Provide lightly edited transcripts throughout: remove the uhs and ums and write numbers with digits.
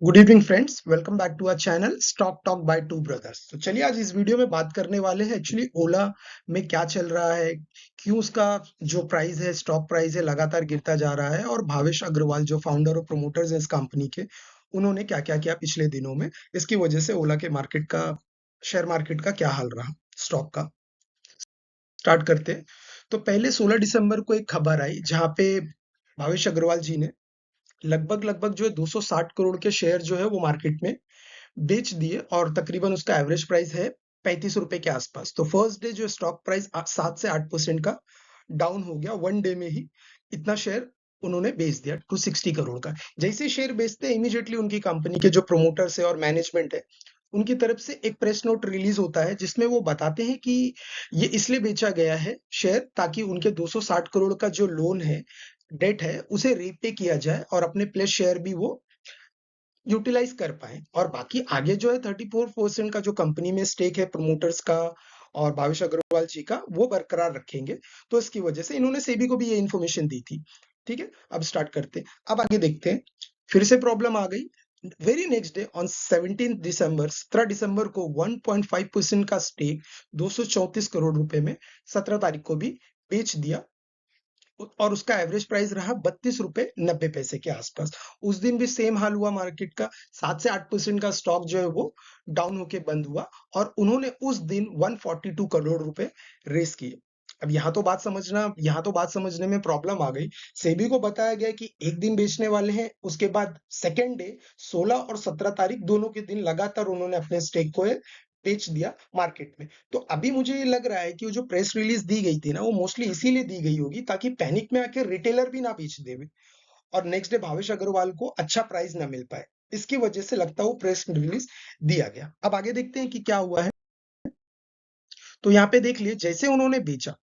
Good evening friends, welcome back to our channel stock talk by two brothers. तो चलिए आज इस video में बात करने वाले हैं एक्चुअली ओला में क्या चल रहा है, क्यों उसका जो प्राइस है, स्टॉक प्राइस है, लगातार गिरता जा रहा है और भावेश अग्रवाल जो फाउंडर और प्रोमोटर्स हैं इस कंपनी के, उन्होंने क्या क्या किया पिछले दिनों में। इसकी वजह से ओला के मार्केट का, शेयर मार्केट का क्या हाल रहा, स्टॉक का। स्टार्ट करते हैं। तो पहले 16 दिसंबर को एक खबर आई जहां पे भावेश अग्रवाल जी ने लगभग लगभग जो है 260 करोड़ के शेयर जो है वो मार्केट में बेच दिए और तकरीबन उसका एवरेज प्राइस है 35 रुपए के आसपास। तो फर्स्ट डे जो स्टॉक प्राइस 7 से 8% का डाउन हो गया, वन डे में ही इतना शेयर उन्होंने बेच दिया 260 करोड़ का। जैसे शेयर बेचते हैं इमीडिएटली उनकी कंपनी के जो प्रोमोटर्स है और मैनेजमेंट है, उनकी तरफ से एक प्रेस नोट रिलीज होता है जिसमें वो बताते हैं कि ये इसलिए बेचा गया है शेयर ताकि उनके 260 करोड़ का जो लोन है, डेट है, उसे रीपे किया जाए और अपने प्लेस शेयर भी वो यूटिलाइज कर पाए। और बाकी आगे जो है 34% का जो कंपनी में स्टेक है प्रमोटर्स का और भावेश अग्रवाल जी का, वो बरकरार रखेंगे। तो इसकी वजह से इन्होंने सेबी को भी ये इन्फॉर्मेशन दी थी। ठीक है, अब स्टार्ट करते हैं। अब आगे देखते हैं, फिर से प्रॉब्लम आ गई। वेरी नेक्स्ट डे ऑन 17 दिसंबर को 1.5% का स्टेक 234 करोड़ रुपए में 17 तारीख को भी बेच दिया और उसका एवरेज प्राइस रहा 32 रुपए 90 पैसे के आसपास। उस दिन भी सेम हाल हुआ मार्केट का, 7 से 8% का स्टॉक जो है वो डाउन होके बंद हुआ और उन्होंने उस दिन 142 करोड़ रुपए रेस किए। अब यहाँ तो बात समझने में प्रॉब्लम आ गई। सेबी को बताया गया कि एक दिन बेचने वाले हैं, उसके बाद सेकेंड डे 16 और 17 तारीख दोनों के दिन लगातार उन्होंने अपने स्टेक को बेच दिया मार्केट में। तो अभी मुझे ये लग रहा है कि वो जो प्रेस रिलीज दी गई थी ना, वो मोस्टली इसीलिए दी गई होगी ताकि पैनिक में आके रिटेलर भी ना बेच देवे और नेक्स्ट डे भावेश अग्रवाल को अच्छा प्राइस ना मिल पाए। इसकी वजह से लगता है वो प्रेस रिलीज दिया गया। अब आगे देखते हैं कि क्या हुआ है। तो यहाँ पे देख लिए, जैसे उन्होंने बेचा,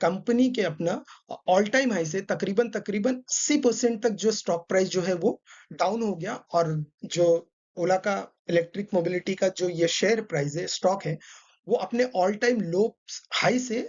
कंपनी के अपना ऑल टाइम हाई से तकरीबन तकरीबन 80% तक जो स्टॉक प्राइस जो है वो डाउन हो गया और जो ओला का इलेक्ट्रिक मोबिलिटी का जो ये शेयर प्राइस है, स्टॉक है, वो अपने ऑल टाइम लो हाई से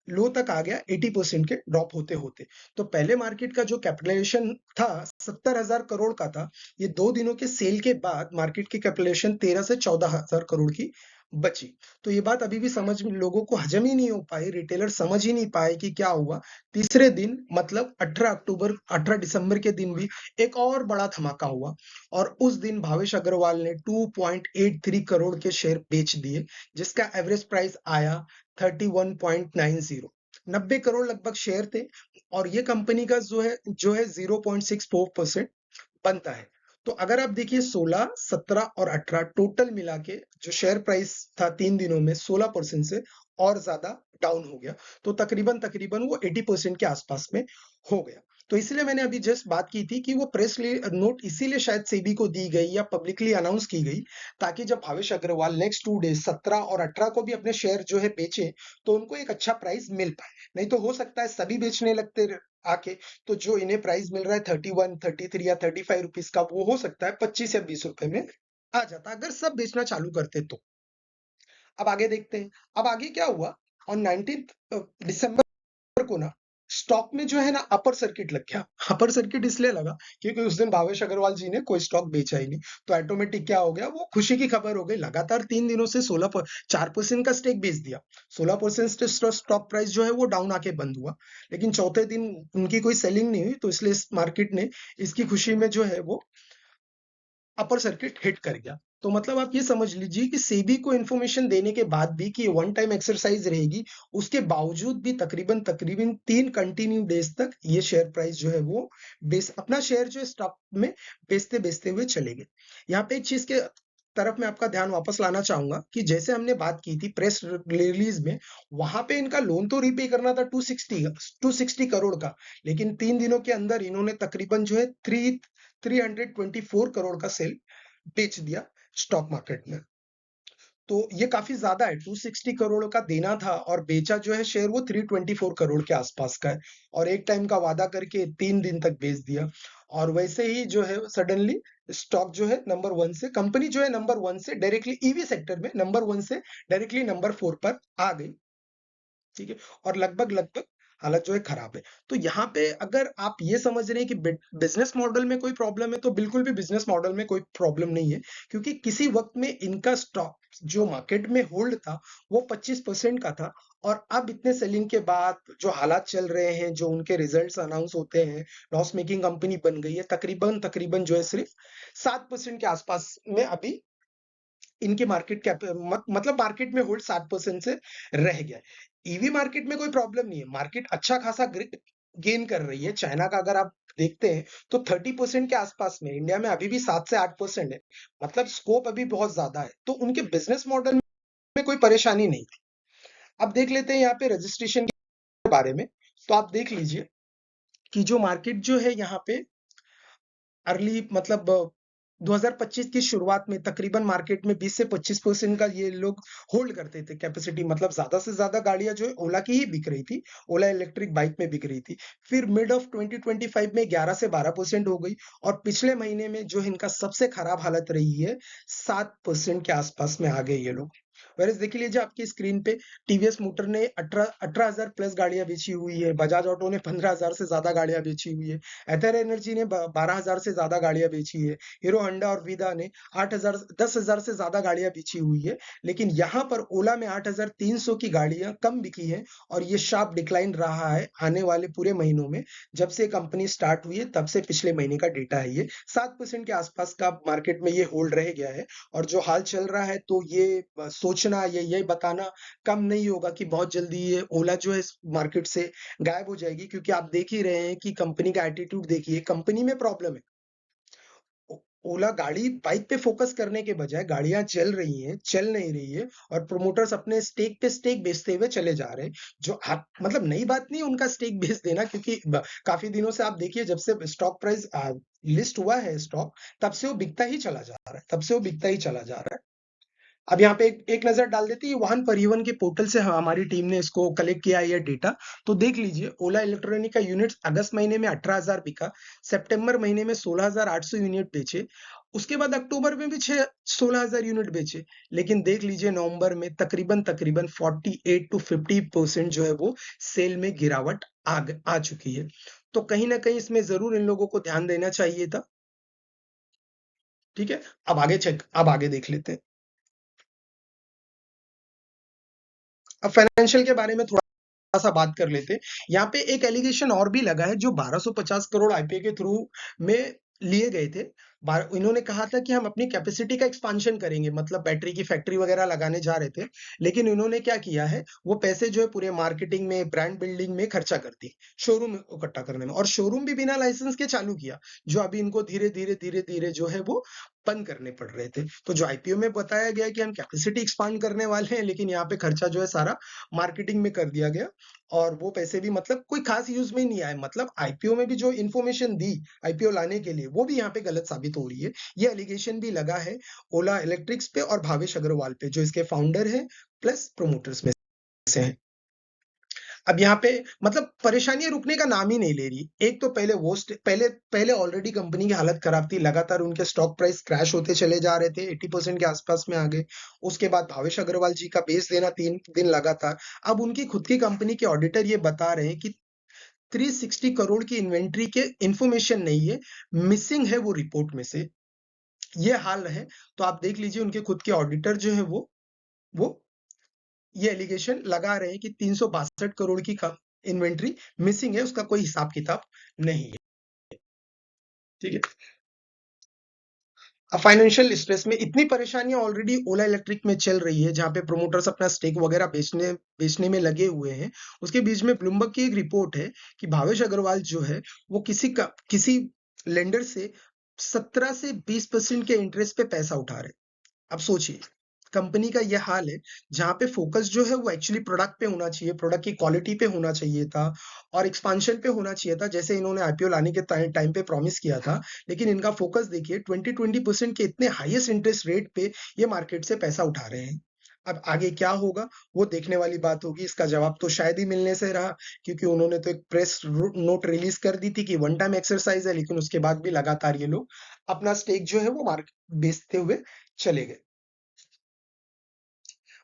लो तक आ गया 80% के ड्रॉप होते होते। तो पहले मार्केट का जो कैपिटलाइजेशन था 70,000 करोड़ का था, ये 2 दिनों के सेल के बाद मार्केट की कैपिटलाइजेशन 13 से 14,000 करोड़ की बची। तो ये बात अभी भी समझ में लोगों को हजम ही नहीं हो पाई, रिटेलर समझ ही नहीं पाए कि क्या हुआ। तीसरे दिन मतलब 18 दिसंबर के दिन भी एक और बड़ा धमाका हुआ और उस दिन भावेश अग्रवाल ने 2.83 करोड़ के शेयर बेच दिए, जिसका एवरेज प्राइस आया 31.90। 90 करोड़ लगभग शेयर थे और ये कंपनी का जो है 0.64% बनता है। तो अगर आप देखिए 16, 17 और 18 टोटल मिला के जो शेयर प्राइस था 3 दिनों में 16% से और ज्यादा डाउन हो गया। तो तकरीबन तकरीबन वो 80% के आसपास में हो गया। तो इसलिए मैंने अभी जस्ट बात की थी कि वो प्रेस नोट इसीलिए शायद सेबी को दी गई या पब्लिकली अनाउंस की गई ताकि जब भावेश अग्रवाल नेक्स्ट 2 डेज 17 और 18 को भी अपने शेयर जो है बेचे तो उनको एक अच्छा प्राइस मिल पाए। नहीं तो हो सकता है सभी बेचने लगते आके, तो जो इन्हें प्राइस मिल रहा है 31, 33 या 35 रुपीज का, वो हो सकता है 25 या 20 रुपए में आ जाता अगर सब बेचना चालू करते तो। अब आगे देखते हैं। अब आगे क्या हुआ, ऑन 19 दिसंबर को ना स्टॉक में जो है ना अपर सर्किट लग गया। अपर सर्किट इसलिए लगा क्योंकि उस दिन भावेश अग्रवाल जी ने कोई स्टॉक बेचा ही नहीं। तो ऑटोमेटिक क्या हो गया, वो खुशी की खबर हो गई। लगातार 3 दिनों से 4% का स्टेक बेच दिया। 16% स्टॉक प्राइस जो है वो डाउन आके बंद हुआ, लेकिन चौथे दिन उनकी कोई सेलिंग नहीं हुई, तो इसलिए मार्केट ने इसकी खुशी में जो है वो अपर सर्किट हिट कर गया। तो मतलब आप ये समझ लीजिए कि सेबी को इन्फॉर्मेशन देने के बाद भी कि ये वन टाइम एक्सरसाइज रहेगी, उसके बावजूद भी तकरीबन तकरीबन 3 कंटिन्यू डेज तक ये शेयर प्राइस जो है वो अपना शेयर जो है स्टॉक में बेचते बेचते हुए चले गए। यहाँ पे एक चीज के तरफ मैं आपका ध्यान वापस लाना चाहूंगा कि जैसे हमने बात की थी प्रेस रिलीज में, वहां पे इनका लोन तो रीपे करना था 260 करोड़ का, लेकिन 3 दिनों के अंदर इन्होंने तकरीबन जो है 324 करोड़ का सेल बेच दिया स्टॉक मार्केट में। तो ये काफी ज्यादा है, 260 करोड़ का देना था और बेचा जो है शेयर वो 324 करोड़ के आसपास का है और एक टाइम का वादा करके 3 दिन तक बेच दिया। और वैसे ही जो है सडनली स्टॉक जो है नंबर 1 से, कंपनी जो है नंबर 1 से डायरेक्टली ईवी सेक्टर में नंबर 1 से डायरेक्टली नंबर 4 पर आ गई। ठीक है, और लगभग लगभग हालत जो है खराब है। तो यहाँ पे अगर आप ये समझ रहे हैं कि बिजनेस मॉडल में कोई प्रॉब्लम है, तो बिल्कुल भी बिजनेस मॉडल में कोई प्रॉब्लम नहीं है, क्योंकि किसी वक्त में इनका स्टॉक जो मार्केट में होल्ड था वो 25% का था, और अब इतने सेलिंग के बाद जो हालात चल रहे हैं, जो उनके रिजल्ट्स अनाउंस होते हैं, लॉस मेकिंग कंपनी बन गई है, तकरीबन तकरीबन जो है सिर्फ 7% के आसपास में अभी इनके मार्केट कैप मतलब मार्केट में होल्ड 7% से रह गया है। ईवी मार्केट में कोई प्रॉब्लम नहीं है, मार्केट अच्छा खासा गेन कर रही है। चाइना का अगर आप देखते हैं तो 30% के आसपास में, इंडिया में अभी भी 7 से 8% है, मतलब स्कोप अभी बहुत ज्यादा है, तो उनके बिजनेस मॉडल में कोई परेशानी नहीं है। अब देख लेते हैं यहाँ पे रजिस्ट्रेशन के बारे में। तो आप देख लीजिए कि जो मार्केट जो है यहाँ पे अर्ली मतलब 2025 की शुरुआत में तकरीबन मार्केट में 20 से 25% का ये लोग होल्ड करते थे कैपेसिटी, मतलब ज्यादा से ज्यादा गाड़ियां जो है ओला की ही बिक रही थी, ओला इलेक्ट्रिक बाइक में बिक रही थी। फिर मिड ऑफ 2025 में 11 से 12% हो गई, और पिछले महीने में जो इनका सबसे खराब हालत रही है, 7% के आसपास में आ गए ये लोग। वैसे देख लीजिए आपकी स्क्रीन पे, टीवीएस मोटर ने 18,000 प्लस गाड़ियां बेची हुई है, बजाज ऑटो ने 15,000 से ज्यादा गाड़ियां बेची हुई है, एथर एनर्जी ने 12,000 से ज्यादा गाड़ियां बेची है, हीरो होंडा और विदा ने 8,000 10,000 से ज्यादा गाड़ियां बेची हुई है। लेकिन यहाँ पर ओला में 8,300 की गाड़ियां कम बिकी है, और ये शार्प डिक्लाइन रहा है आने वाले पूरे महीनों में। जब से कंपनी स्टार्ट हुई है तब से पिछले महीने का डेटा है ये, 7% के आसपास का मार्केट में ये होल्ड रह गया है। और जो हाल चल रहा है, तो ये सोचना, ये बताना कम नहीं होगा कि बहुत जल्दी ये ओला जो है इस मार्केट से गायब हो जाएगी, क्योंकि आप देख ही रहे हैं कि कंपनी का एटीट्यूड देखिए, कंपनी में प्रॉब्लम है। ओला गाड़ी बाइक पे फोकस करने के बजाय, गाड़ियां चल रही हैं, चल नहीं रही है, और प्रोमोटर्स अपने स्टेक पे स्टेक बेचते हुए चले जा रहे हैं। जो आप मतलब नई बात नहीं है उनका स्टेक बेच देना, क्योंकि काफी दिनों से आप देखिए, जब से स्टॉक प्राइस लिस्ट हुआ है स्टॉक, तब से वो बिकता ही चला जा रहा है, तब से वो बिकता ही चला जा रहा है। अब यहाँ पे एक नजर डाल देते हैं, ये वाहन परिवहन के पोर्टल से हमारी टीम ने इसको कलेक्ट किया है ये डेटा। तो देख लीजिए, ओला इलेक्ट्रॉनिक का यूनिट अगस्त महीने में 18,000 बिका, सितंबर महीने में 16,800 यूनिट बेचे, उसके बाद अक्टूबर में भी 16,000 यूनिट बेचे। लेकिन देख लीजिए नवंबर में तकरीबन तकरीबन 48 टू 50% जो है वो सेल में गिरावट आ चुकी है। तो कहीं ना कहीं इसमें जरूर इन लोगों को ध्यान देना चाहिए था। ठीक है, अब आगे देख लेते हैं। अब फाइनेंशियल के बारे में थोड़ा सा बात कर लेते हैं। यहाँ पे एक एलिगेशन और भी लगा है, जो 1250 करोड़ आईपीओ के थ्रू में लिए गए थे। इन्होंने कहा था कि हम अपनी कैपेसिटी का एक्सपांशन करेंगे, मतलब बैटरी की फैक्ट्री वगैरह लगाने जा रहे थे। लेकिन इन्होंने क्या किया है, वो पैसे जो है पूरे मार्केटिंग में, ब्रांड बिल्डिंग में खर्चा कर दी, शोरूम इकट्ठा करने में, और शोरूम भी बिना लाइसेंस के चालू किया, जो अभी इनको धीरे धीरे धीरे धीरे जो है वो बंद करने पड़ रहे थे। तो जो आईपीओ में बताया गया कि हम कैपेसिटी एक्सपांड करने वाले हैं, लेकिन यहाँ पे खर्चा जो है सारा मार्केटिंग में कर दिया गया, और वो पैसे भी मतलब कोई खास यूज में ही नहीं आए। मतलब आईपीओ में भी जो इन्फॉर्मेशन दी आईपीओ लाने के लिए, वो भी यहाँ पे गलत साबित हो रही है। ये एलिगेशन भी लगा है ओला इलेक्ट्रिक्स पे और भावेश अग्रवाल पे, जो इसके फाउंडर है प्लस प्रोमोटर्स में से हैं। अब यहाँ पे मतलब परेशानियां रुकने का नाम ही नहीं ले रही। एक तो पहले वो पहले पहले ऑलरेडी कंपनी की हालत खराब थी, लगातार उनके स्टॉक प्राइस क्रैश होते चले जा रहे थे, 80% के आसपास में आ गए। उसके बाद भावेश अग्रवाल जी का बेच देना 3 दिन लगातार। अब उनकी खुद की कंपनी के ऑडिटर ये बता रहे हैं कि 360 करोड़ की इन्वेंट्री के इंफॉर्मेशन नहीं है, मिसिंग है वो रिपोर्ट में से। ये हाल है। तो आप देख लीजिए, उनके खुद के ऑडिटर जो है वो ये एलिगेशन लगा रहे हैं कि 362 करोड़ की इन्वेंट्री मिसिंग है, उसका कोई हिसाब किताब नहीं है। ठीक है। अब फाइनेंशियल स्ट्रेस में इतनी परेशानियां ऑलरेडी ओला इलेक्ट्रिक में चल रही है, जहां पे प्रोमोटर्स अपना स्टेक वगैरह बेचने में लगे हुए हैं। उसके बीच में ब्लूमबर्ग की एक रिपोर्ट है कि भावेश अग्रवाल जो है वो किसी लेंडर से 17 से 20% के इंटरेस्ट पे पैसा उठा रहे। अब सोचिए, कंपनी का ये हाल है, जहाँ पे फोकस जो है वो एक्चुअली प्रोडक्ट पे होना चाहिए, प्रोडक्ट की क्वालिटी पे होना चाहिए था, और एक्सपांशन पे होना चाहिए था, जैसे इन्होंने आईपीओ लाने के टाइम पे प्रॉमिस किया था। लेकिन इनका फोकस देखिए, 20% के इतने हाईएस्ट इंटरेस्ट रेट पे ये मार्केट से पैसा उठा रहे हैं। अब आगे क्या होगा वो देखने वाली बात होगी। इसका जवाब तो शायद ही मिलने से रहा, क्योंकि उन्होंने तो एक प्रेस नोट रिलीज कर दी थी कि वन टाइम एक्सरसाइज है, लेकिन उसके बाद भी लगातार ये लोग अपना स्टेक जो है वो मार्केट बेचते हुए चले गए।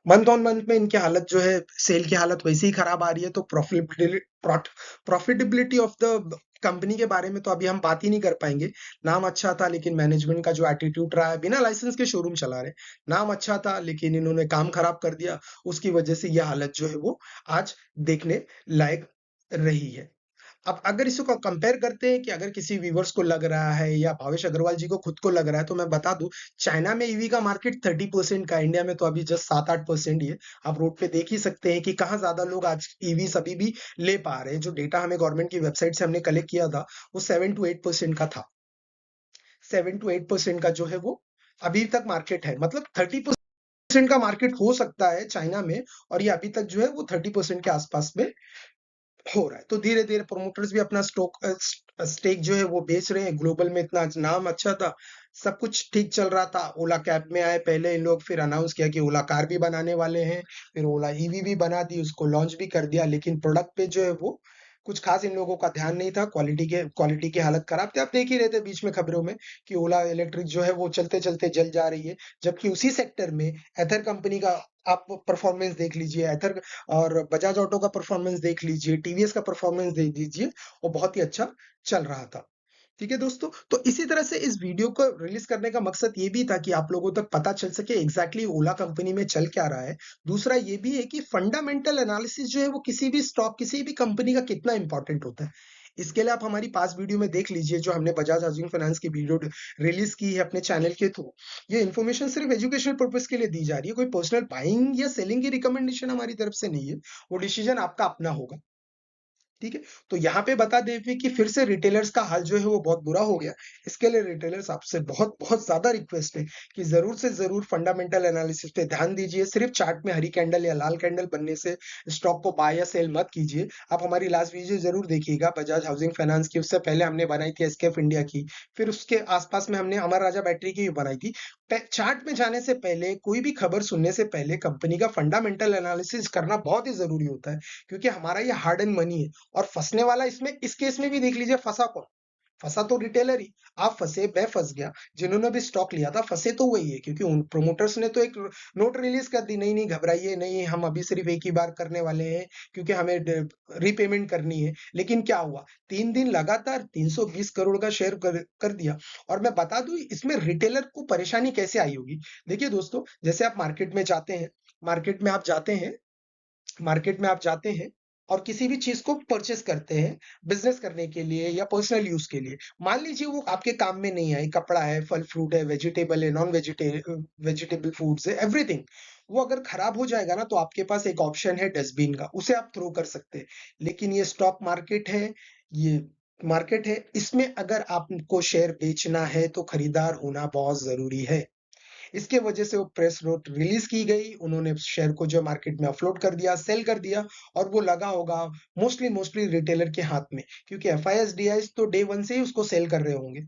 मंथ ऑन मंथ में इनकी हालत जो है, सेल की हालत वैसे ही खराब आ रही है, तो प्रॉफिटेबिलिटी ऑफ द कंपनी के बारे में तो अभी हम बात ही नहीं कर पाएंगे। नाम अच्छा था, लेकिन मैनेजमेंट का जो एटीट्यूड रहा है, बिना लाइसेंस के शोरूम चला रहे, नाम अच्छा था लेकिन इन्होंने काम खराब कर दिया, उसकी वजह से यह हालत जो है वो आज देखने लायक रही है। अब अगर इसको कंपेयर करते हैं कि अगर किसी व्यूवर्स को लग रहा है या भावेश अग्रवाल जी को खुद को लग रहा है, तो मैं बता दूं, चाइना में ईवी का मार्केट 30% का, इंडिया में तो अभी जस्ट 7-8% ही है। आप रोड पे देख ही सकते हैं कि कहाँ ज्यादा लोग आज ईवी अभी भी ले पा रहे हैं। जो डेटा हमें गवर्नमेंट की वेबसाइट से हमने कलेक्ट किया था, वो 7 to 8% का था। 7 to 8% का जो है वो अभी तक मार्केट है, मतलब 30% का मार्केट हो सकता है चाइना में, और ये अभी तक जो है वो 30% के आसपास में हो रहा है। तो धीरे-धीरे प्रोमोटर्स भी अपना स्टेक जो है वो बेच रहे हैं। ग्लोबल में इतना नाम अच्छा था, सब कुछ ठीक चल रहा था। ओला कैब में आए पहले इन लोग, फिर अनाउंस किया कि ओला कार भी बनाने वाले हैं, फिर ओला ईवी भी बना दी, उसको लॉन्च भी कर दिया, लेकिन प्रोडक्ट पे जो है वो कुछ खास इन लोगों का ध्यान नहीं था। क्वालिटी की हालत खराब थी। आप देख ही रहे थे बीच में खबरों में कि ओला इलेक्ट्रिक जो है वो चलते-चलते जल जा रही है, जबकि उसी सेक्टर में एथर कंपनी का आप परफॉर्मेंस देख लीजिए, एथर और बजाज ऑटो का परफॉर्मेंस देख लीजिए, टीवीएस का परफॉर्मेंस देख लीजिए, वो बहुत ही अच्छा चल रहा था। ठीक है दोस्तों, तो इसी तरह से इस वीडियो को रिलीज करने का मकसद ये भी था कि आप लोगों तक पता चल सके एग्जैक्टली ओला कंपनी में चल क्या रहा है। दूसरा ये भी है कि फंडामेंटल एनालिसिस जो है वो किसी भी स्टॉक, किसी भी कंपनी का कितना इंपॉर्टेंट होता है। इसके लिए आप हमारी पास वीडियो में देख लीजिए, जो हमने बजाज हाउसिंग फाइनेंस की वीडियो रिलीज की है अपने चैनल के थ्रू। ये इन्फॉर्मेशन सिर्फ एजुकेशनल पर्पस के लिए दी जा रही है, कोई पर्सनल बाइंग या सेलिंग की रिकमेंडेशन हमारी तरफ से नहीं है। वो डिसीजन आपका अपना होगा। ठीक है, तो यहाँ पे बता दें भी कि फिर से रिटेलर्स का हाल जो है वो बहुत बुरा हो गया। इसके लिए रिटेलर्स आपसे बहुत बहुत ज्यादा रिक्वेस्ट है कि जरूर से जरूर फंडामेंटल एनालिसिस पे ध्यान दीजिए। सिर्फ चार्ट में हरी कैंडल या लाल कैंडल बनने से स्टॉक को बाय या सेल मत कीजिए। आप हमारी लास्ट वीडियो जरूर देखिएगा बजाज हाउसिंग फाइनेंस की, उससे पहले हमने बनाई थी एसकेएफ इंडिया की, फिर उसके आसपास में हमने अमर राजा बैटरी की भी बनाई थी। चार्ट में जाने से पहले, कोई भी खबर सुनने से पहले कंपनी का फंडामेंटल एनालिसिस करना बहुत ही जरूरी होता है, क्योंकि हमारा ये हार्ड एंड मनी है। और फंसने वाला इसमें, इस केस में भी देख लीजिए फंसा कौन। फंसा तो रिटेलर ही। आप फंसे, मैं फंस गया, जिन्होंने भी स्टॉक लिया था फंसे तो वही है, क्योंकि उन प्रोमोटर्स ने तो एक नोट रिलीज कर दी, नहीं नहीं घबराइए, नहीं हम अभी सिर्फ एक ही बार करने वाले हैं, क्योंकि हमें रीपेमेंट करनी है। लेकिन क्या हुआ, 3 दिन लगातार 320 करोड़ का शेयर कर दिया। और मैं बता दूं इसमें रिटेलर को परेशानी कैसे आई होगी। देखिए दोस्तों, जैसे आप मार्केट में जाते हैं, मार्केट में आप जाते हैं मार्केट में आप जाते हैं और किसी भी चीज को परचेस करते हैं बिजनेस करने के लिए या पर्सनल यूज के लिए। मान लीजिए वो आपके काम में नहीं आई, कपड़ा है, फल फ्रूट है, वेजिटेबल है, नॉन वेजिटेबल फूड्स है, एवरीथिंग। वो अगर खराब हो जाएगा ना, तो आपके पास एक ऑप्शन है डस्टबिन का, उसे आप थ्रो कर सकते हैं। लेकिन ये स्टॉक मार्केट है, ये मार्केट है, इसमें अगर आपको शेयर बेचना है तो खरीदार होना बहुत जरूरी है। इसके वजह से वो प्रेस नोट रिलीज की गई, उन्होंने शेयर को जो मार्केट में अपलोड कर दिया, सेल कर दिया, और वो लगा होगा मोस्टली रिटेलर के हाथ में, क्योंकि एफआईएस डीआईएस तो डे वन से ही उसको सेल कर रहे होंगे।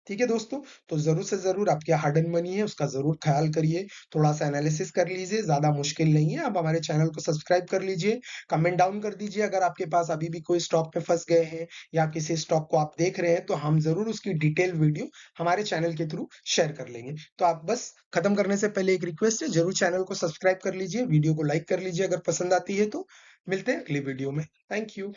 ठीक है दोस्तों, तो जरूर से जरूर आपके हार्ड एंड मनी है, उसका जरूर ख्याल करिए, थोड़ा सा एनालिसिस कर लीजिए, ज्यादा मुश्किल नहीं है। आप हमारे चैनल को सब्सक्राइब कर लीजिए, कमेंट डाउन कर दीजिए अगर आपके पास अभी भी कोई स्टॉक में फंस गए हैं या किसी स्टॉक को आप देख रहे हैं, तो हम जरूर उसकी डिटेल वीडियो हमारे चैनल के थ्रू शेयर कर लेंगे। तो आप बस खत्म करने से पहले एक रिक्वेस्ट है, जरूर चैनल को सब्सक्राइब कर लीजिए, वीडियो को लाइक कर लीजिए अगर पसंद आती है तो। मिलते हैं अगली वीडियो में। Thank you.